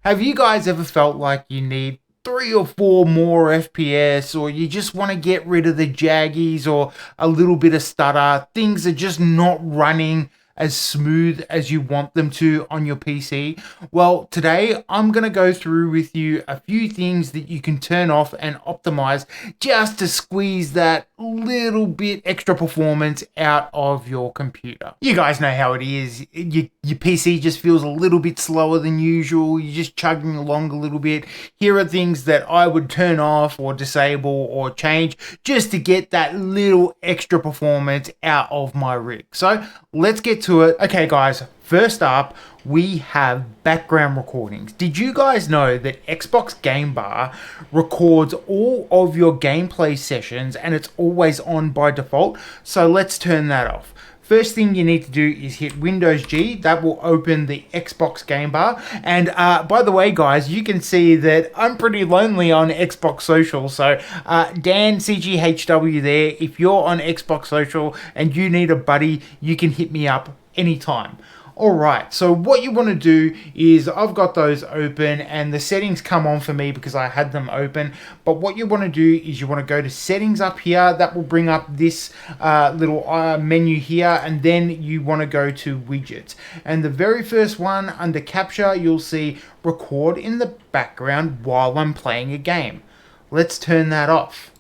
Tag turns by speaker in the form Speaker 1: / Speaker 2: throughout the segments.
Speaker 1: Have you guys ever felt like you need 3 or 4 more FPS, or you just want to get rid of the jaggies or a little bit of stutter? Things are just not running as smooth as you want them to on your PC. Well, today I'm going to go through with you a few things that you can turn off and optimize just to squeeze that little bit extra performance out of your computer. You guys know how it is. Your PC just feels a little bit slower than usual. You're just chugging along a little bit. Here are things that I would turn off or disable or change just to get that little extra performance out of my rig. So let's get to it. Okay guys, first up, we have background recordings. Did you guys know that Xbox Game Bar records all of your gameplay sessions and it's always on by default? So let's turn that off. First thing you need to do is hit Windows G. That will open the Xbox Game Bar. And by the way, guys, you can see that I'm pretty lonely on Xbox Social. So Dan CGHW there. If you're on Xbox Social and you need a buddy, you can hit me up anytime. Alright, so what you want to do is, I've got those open and the settings come on for me because I had them open, but what you want to do is you want to go to settings up here. That will bring up this little menu here, and then you want to go to widgets, and the very first one under capture you'll see record in the background while I'm playing a game. Let's turn that off.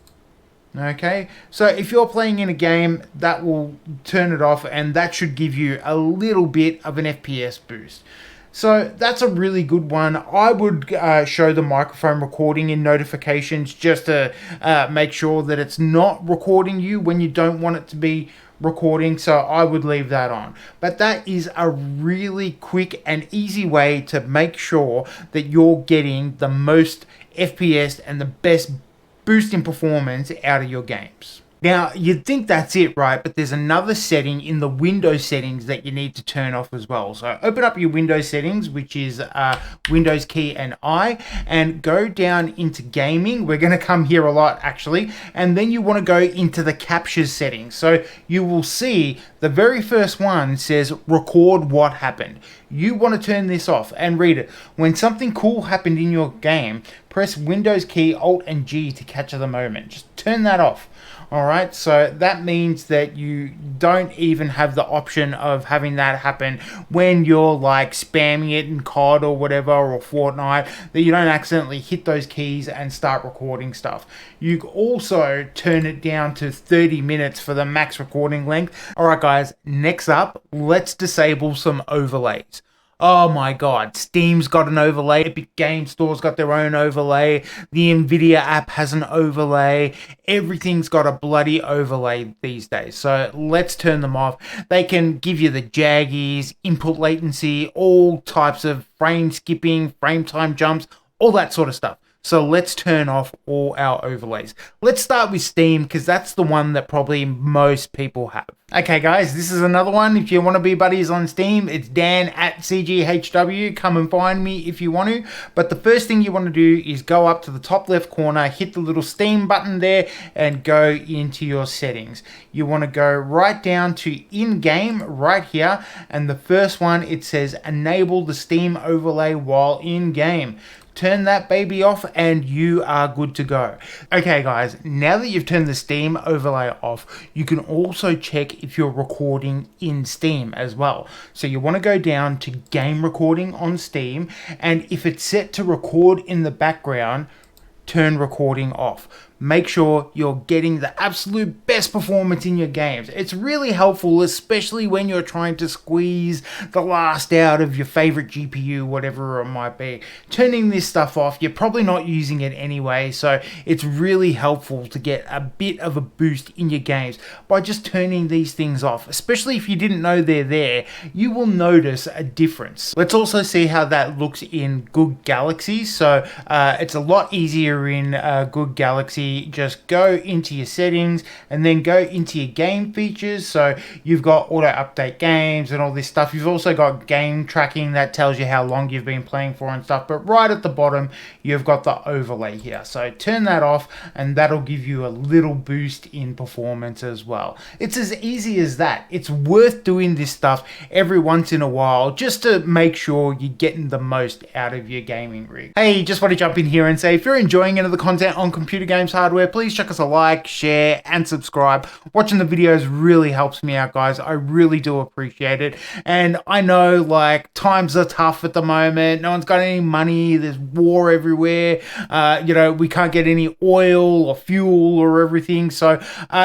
Speaker 1: Okay, so if you're playing in a game, that will turn it off, and that should give you a little bit of an FPS boost. So that's a really good one. I would show the microphone recording in notifications just to make sure that it's not recording you when you don't want it to be recording, so I would leave that on. But that is a really quick and easy way to make sure that you're getting the most FPS and the best boost in performance out of your games. Now, you'd think that's it, right? But there's another setting in the Windows settings that you need to turn off as well. So open up your Windows settings, which is Windows key and I, and go down into gaming. We're going to come here a lot, actually. And then you want to go into the captures settings. So you will see the very first one says record what happened. You want to turn this off and read it. When something cool happened in your game, press Windows key, Alt and G to capture the moment. Just turn that off. Alright, so that means that you don't even have the option of having that happen when you're like spamming it in COD or whatever, or Fortnite, that you don't accidentally hit those keys and start recording stuff. You also turn it down to 30 minutes for the max recording length. Alright guys, next up, let's disable some overlays. Oh my god, Steam's got an overlay, Epic Game Store's got their own overlay, the Nvidia app has an overlay, everything's got a bloody overlay these days, so let's turn them off. They can give you the jaggies, input latency, all types of frame skipping, frame time jumps, all that sort of stuff. So let's turn off all our overlays. Let's start with Steam because that's the one that probably most people have. Okay guys, this is another one. If you want to be buddies on Steam, it's Dan at CGHW. Come and find me if you want to. But the first thing you want to do is go up to the top left corner, hit the little Steam button there, and go into your settings. You want to go right down to in-game right here, and the first one, it says enable the Steam overlay while in-game. Turn that baby off and you are good to go. Okay guys, now that you've turned the Steam overlay off, you can also check if you're recording in Steam as well. So you want to go down to game recording on Steam, and if it's set to record in the background, turn recording off. Make sure you're getting the absolute best performance in your games. It's really helpful, especially when you're trying to squeeze the last out of your favorite GPU, whatever it might be. Turning this stuff off, you're probably not using it anyway, so it's really helpful to get a bit of a boost in your games by just turning these things off. Especially if you didn't know they're there, you will notice a difference. Let's also see how that looks in good galaxies. So it's a lot easier you're in a good galaxy, just go into your settings and then go into your game features. So you've got auto update games and all this stuff. You've also got game tracking that tells you how long you've been playing for and stuff. But right at the bottom, you've got the overlay here. So turn that off and that'll give you a little boost in performance as well. It's as easy as that. It's worth doing this stuff every once in a while just to make sure you're getting the most out of your gaming rig. Hey, just want to jump in here and say if you're enjoying any of the content on computer games hardware, please chuck us a like, share and subscribe. Watching the videos really helps me out, guys. I really do appreciate it. And I know like times are tough at the moment. No one's got any money. There's war everywhere. You know, we can't get any oil or fuel or everything. So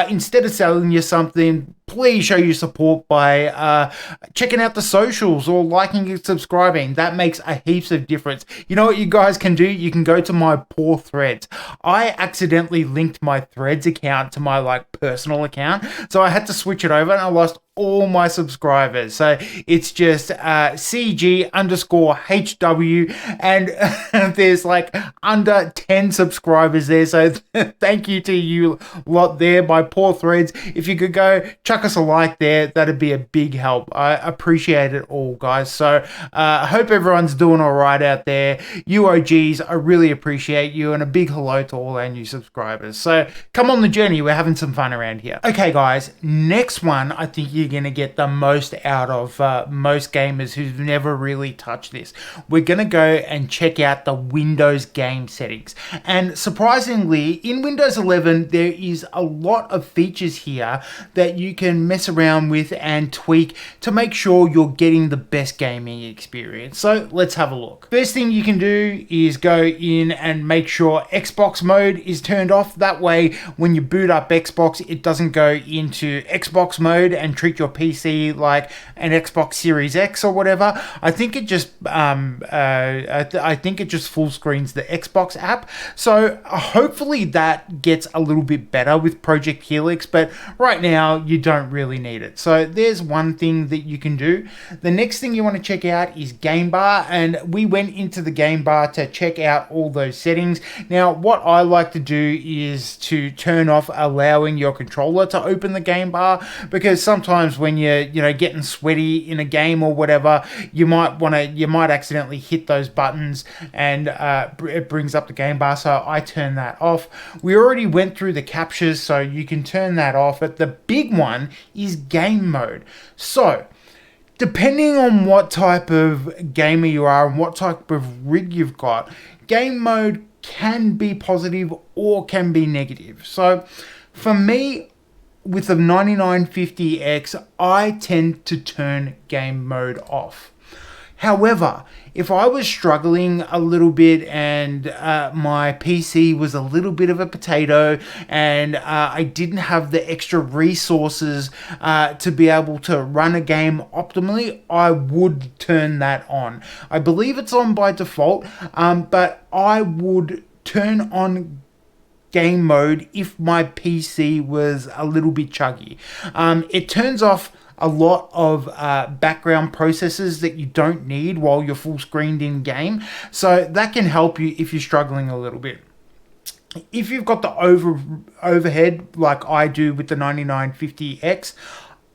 Speaker 1: instead of selling you something, please show your support by checking out the socials or liking and subscribing. That makes a heaps of difference. You know what you guys can do? You can go to my poor threads. I accidentally linked my threads account to my like personal account, so I had to switch it over and I lost all my subscribers. So it's just CG_HW and there's like under 10 subscribers there. So thank you to you lot there, my poor threads. If you could go chuck us a like there, that'd be a big help. I appreciate it all, guys. So I hope everyone's doing all right out there. You OGs, I really appreciate you, and a big hello to all our new subscribers. So come on the journey. We're having some fun around here. Okay, guys, next one I think you're going to get the most out of most gamers who've never really touched this. We're going to go and check out the Windows game settings. And surprisingly, in Windows 11, there is a lot of features here that you can mess around with and tweak to make sure you're getting the best gaming experience. So let's have a look. First thing you can do is go in and make sure Xbox mode is turned off. That way, when you boot up Xbox, it doesn't go into Xbox mode and treat your PC like an Xbox Series X or whatever. I think it just I think it just full screens the Xbox app. So hopefully that gets a little bit better with Project Helix, but right now you don't really need it. So there's one thing that you can do. The next thing you want to check out is Game Bar, and we went into the Game Bar to check out all those settings. Now what I like to do is to turn off allowing your controller to open the Game Bar, because sometimes when you're getting sweaty in a game or whatever, you might accidentally hit those buttons and it brings up the Game Bar. So I turn that off. We already went through the captures, so you can turn that off. But the big one is game mode. So depending on what type of gamer you are and what type of rig you've got, game mode can be positive or can be negative. So for me, with the 9950X, I tend to turn game mode off. However, if I was struggling a little bit and my PC was a little bit of a potato and I didn't have the extra resources to be able to run a game optimally, I would turn that on. I believe it's on by default, but I would turn on game mode if my PC was a little bit chuggy. It turns off a lot of background processes that you don't need while you're full screened in game. So that can help you if you're struggling a little bit. If you've got the overhead like I do with the 9950X,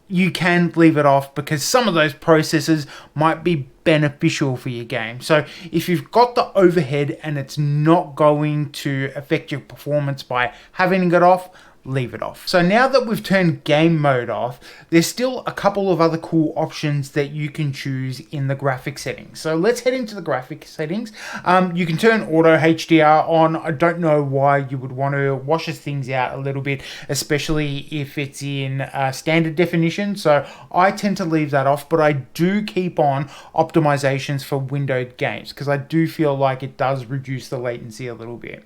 Speaker 1: you can leave it off because some of those processes might be beneficial for your game. So if you've got the overhead and it's not going to affect your performance by having it off, leave it off. So now that we've turned game mode off, there's still a couple of other cool options that you can choose in the graphic settings. So let's head into the graphic settings. You can turn auto HDR on. I don't know why you would want to wash things out a little bit, especially if it's in standard definition. So I tend to leave that off, but I do keep on optimizations for windowed games because I do feel like it does reduce the latency a little bit.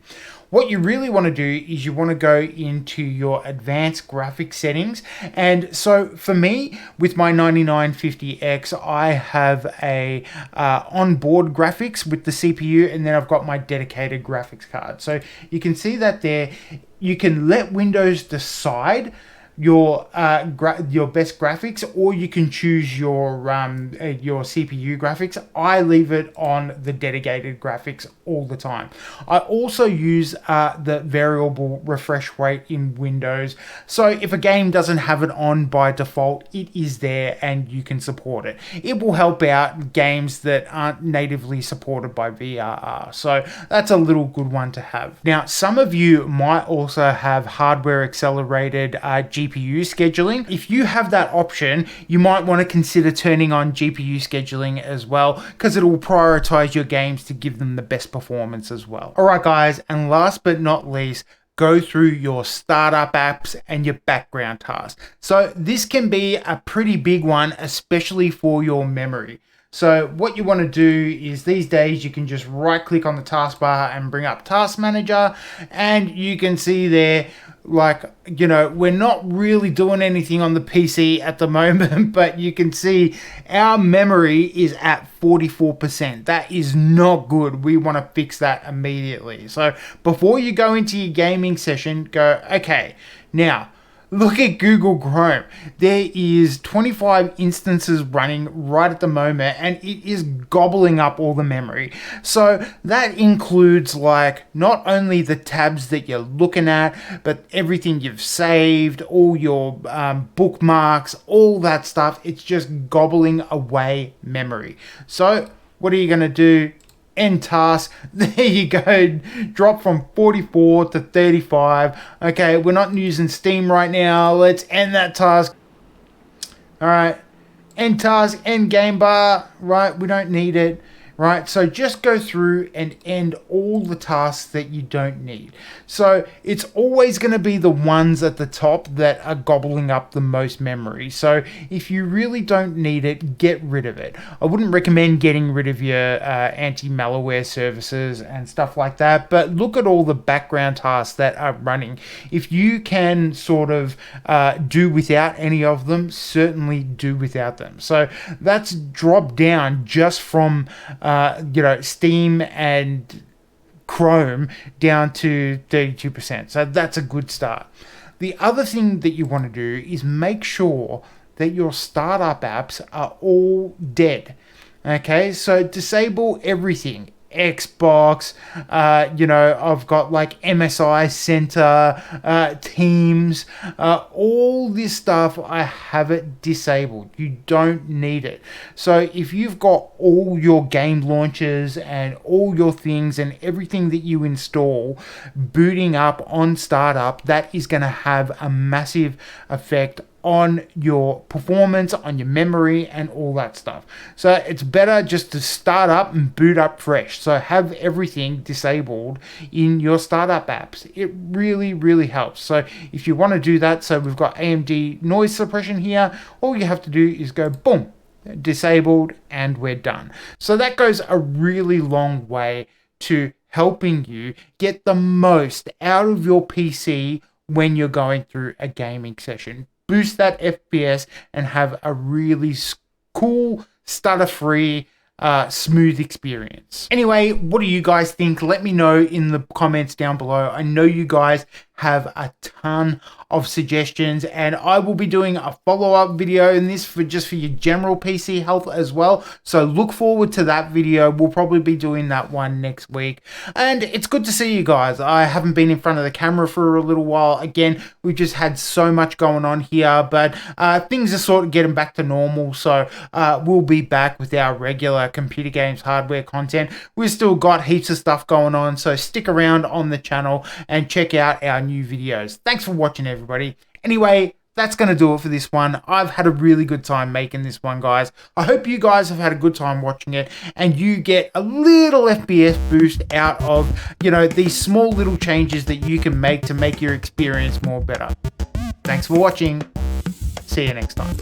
Speaker 1: What you really want to do is you want to go into your advanced graphics settings. And so for me, with my 9950X, I have a onboard graphics with the CPU, and then I've got my dedicated graphics card. So you can see that there, you can let Windows decide your best graphics, or you can choose your CPU graphics. I leave it on the dedicated graphics all the time. I also use the variable refresh rate in Windows, so if a game doesn't have it on by default, it is there and you can support it. It will help out games that aren't natively supported by VRR, so that's a little good one to have. Now, some of you might also have hardware accelerated GPU scheduling. If you have that option, you might want to consider turning on GPU scheduling as well, because it will prioritize your games to give them the best performance as well. All right, guys, and last but not least, go through your startup apps and your background tasks. So this can be a pretty big one, especially for your memory. So what you want to do is, these days you can just right click on the taskbar and bring up Task Manager, and you can see there, like, you know, we're not really doing anything on the PC at the moment, but you can see our memory is at 44%. That is not good. We want to fix that immediately. So before you go into your gaming session, go, okay, now look at Google Chrome. There is 25 instances running right at the moment, and it is gobbling up all the memory. So that includes, like, not only the tabs that you're looking at, but everything you've saved, all your bookmarks, all that stuff. It's just gobbling away memory. So what are you going to do? End task. There you go. Drop from 44 to 35. Okay, we're not using Steam right now. Let's end that task. All right, end task, end game bar. Right, we don't need it. Right, so just go through and end all the tasks that you don't need. So it's always going to be the ones at the top that are gobbling up the most memory. So if you really don't need it, get rid of it. I wouldn't recommend getting rid of your anti-malware services and stuff like that, but look at all the background tasks that are running. If you can sort of do without any of them, certainly do without them. So that's dropped down just from Steam and Chrome down to 32%. So that's a good start. The other thing that you want to do is make sure that your startup apps are all dead. Okay, so disable everything. Xbox, I've got like MSI Center, Teams, all this stuff, I have it disabled. You don't need it. So if you've got all your game launchers and all your things and everything that you install booting up on startup, that is going to have a massive effect on your performance, on your memory, and all that stuff. So it's better just to start up and boot up fresh. So have everything disabled in your startup apps. It really, really helps. So if you want to do that, so we've got AMD noise suppression here, all you have to do is go boom, disabled, and we're done. So that goes a really long way to helping you get the most out of your PC when you're going through a gaming session. Boost that FPS and have a really cool, stutter-free, smooth experience. Anyway, what do you guys think? Let me know in the comments down below. I know you guys have a ton of suggestions, and I will be doing a follow-up video in this for your general PC health as well. So look forward to that video. We'll probably be doing that one next week. And it's good to see you guys. I haven't been in front of the camera for a little while. Again, we've just had so much going on here, but things are sort of getting back to normal. So we'll be back with our regular computer games hardware content. We've still got heaps of stuff going on, so stick around on the channel and check out our new videos. Thanks for watching, everybody. Anyway, that's going to do it for this one. I've had a really good time making this one, guys. I hope you guys have had a good time watching it and you get a little FPS boost out of, these small little changes that you can make to make your experience more better. Thanks for watching. See you next time.